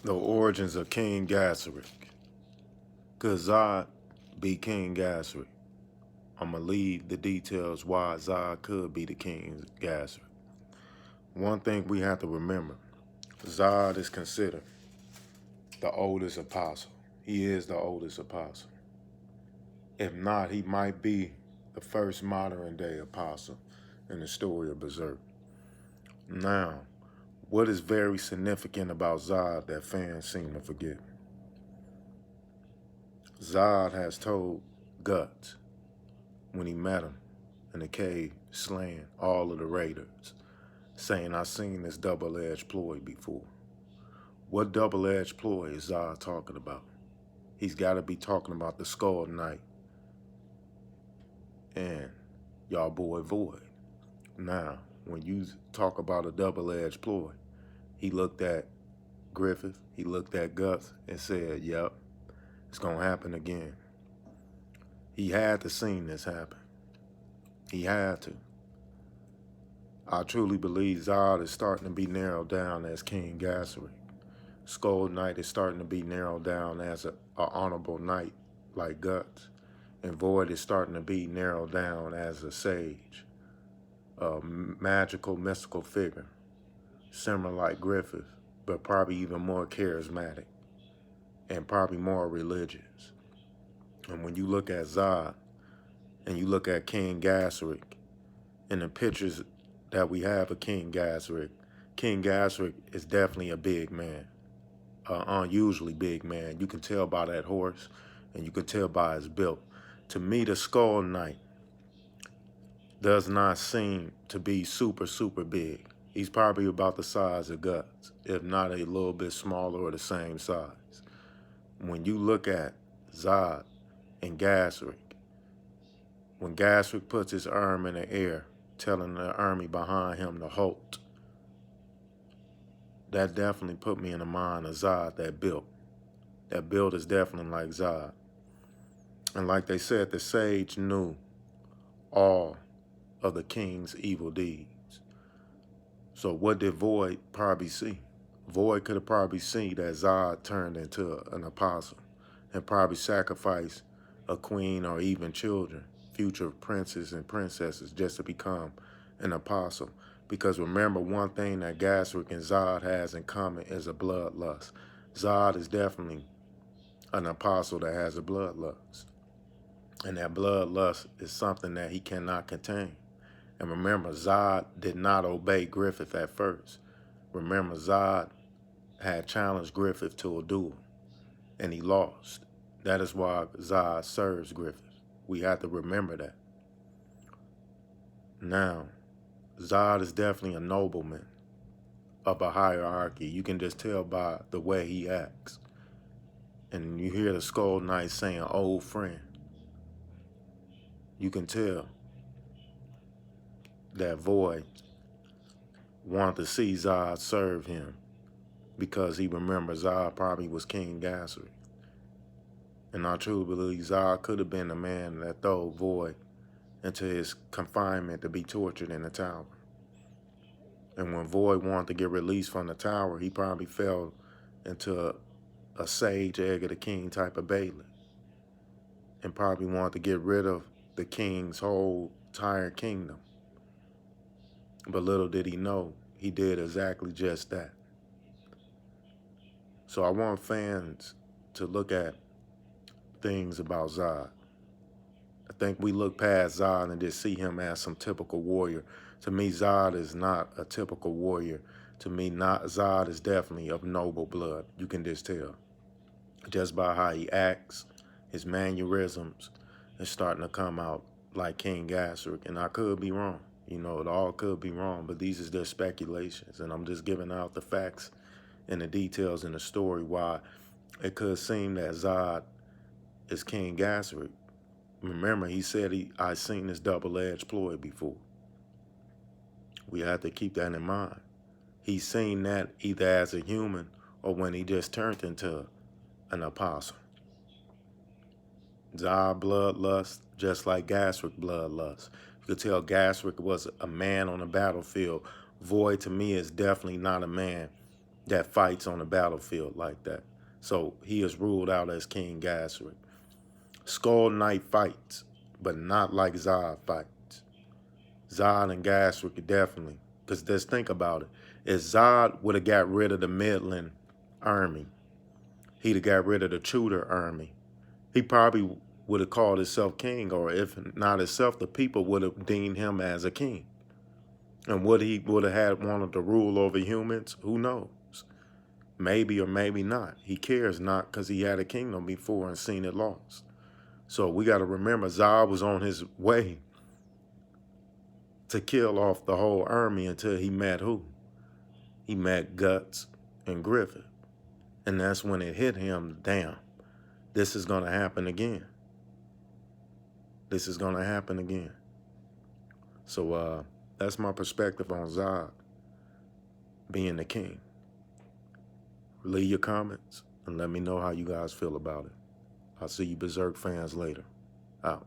The origins of King Gaiseric. Could Zodd be King Gaiseric? I'm going to leave the details why Zodd could be the King Gaiseric. One thing we have to remember, Zodd is considered the oldest apostle. He is the oldest apostle. If not, he might be the first modern day apostle in the story of Berserk. Now, what is very significant about Zodd that fans seem to forget? Zodd has told Guts when he met him in the cave slaying all of the raiders, saying, "I seen this double-edged ploy before." What double-edged ploy is Zodd talking about? He's got to be talking about the Skull Knight and y'all boy Void. Now, when you talk about a double-edged ploy, he looked at Griffith, he looked at Guts and said, "Yep, it's gonna happen again." He had to seen this happen. He had to. I truly believe Zodd is starting to be narrowed down as King Gaiseric. Skull Knight is starting to be narrowed down as an honorable knight like Guts. And Void is starting to be narrowed down as a sage, a magical, mystical figure, similar like Griffith, but probably even more charismatic and probably more religious. And when you look at Zodd and you look at King Gaiseric, in the pictures that we have of King Gaiseric is definitely a big man, an unusually big man. You can tell by that horse and you can tell by his build. To me, the Skull Knight does not seem to be super, super big. He's probably about the size of Guts, if not a little bit smaller or the same size. When you look at Zodd and Gaiseric, when Gaiseric puts his arm in the air, telling the army behind him to halt, that definitely put me in the mind of Zodd, that build. That build is definitely like Zodd. And like they said, the sage knew all of the king's evil deeds. So what did Void probably see? Void could have probably seen that Zodd turned into an apostle and probably sacrificed a queen or even children, future princes and princesses, just to become an apostle. Because remember, one thing that Gaiseric and Zodd has in common is a bloodlust. Zodd is definitely an apostle that has a bloodlust. And that bloodlust is something that he cannot contain. And remember, Zodd did not obey Griffith at first. Remember, Zodd had challenged Griffith to a duel, and he lost. That is why Zodd serves Griffith. We have to remember that. Now, Zodd is definitely a nobleman of a hierarchy. You can just tell by the way he acts. And you hear the Skull Knight saying, "old friend." You can tell that Void wanted to see Zodd serve him because he remembers Zodd probably was King Gaiseric. And I truly believe Zodd could have been the man that threw Void into his confinement to be tortured in the tower. And when Void wanted to get released from the tower, he probably fell into a sage egg of the king type of Bailey and probably wanted to get rid of the king's whole entire kingdom. But little did he know, he did exactly just that. So I want fans to look at things about Zodd. I think we look past Zodd and just see him as some typical warrior. To me, Zodd is not a typical warrior. To me, Zodd is definitely of noble blood. You can just tell. Just by how he acts, his mannerisms is starting to come out like King Gaiseric. And I could be wrong. You know, it all could be wrong, but these are just speculations. And I'm just giving out the facts and the details in the story why it could seem that Zodd is King Gaiseric. Remember, he said I seen this double-edged ploy before. We have to keep that in mind. He's seen that either as a human or when he just turned into an apostle. Zodd bloodlust, just like Gaiseric bloodlust. You could tell Gaiseric was a man on the battlefield. Void, to me, is definitely not a man that fights on the battlefield like that. So he is ruled out as King Gaiseric. Skull Knight fights, but not like Zodd fights. Zodd and Gaiseric definitely. Because just think about it. If Zodd would have got rid of the Midland army, he'd have got rid of the Tudor army. He probably would have called himself king, or if not himself, the people would have deemed him as a king. And would he would have had wanted to rule over humans? Who knows? Maybe or maybe not. He cares not, because he had a kingdom before and seen it lost. So we got to remember, Zodd was on his way to kill off the whole army until he met who? He met Guts and Griffith. And that's when it hit him, damn, this is going to happen again. This is going to happen again. So that's my perspective on Zodd being the king. Leave your comments and let me know how you guys feel about it. I'll see you Berserk fans later. Out.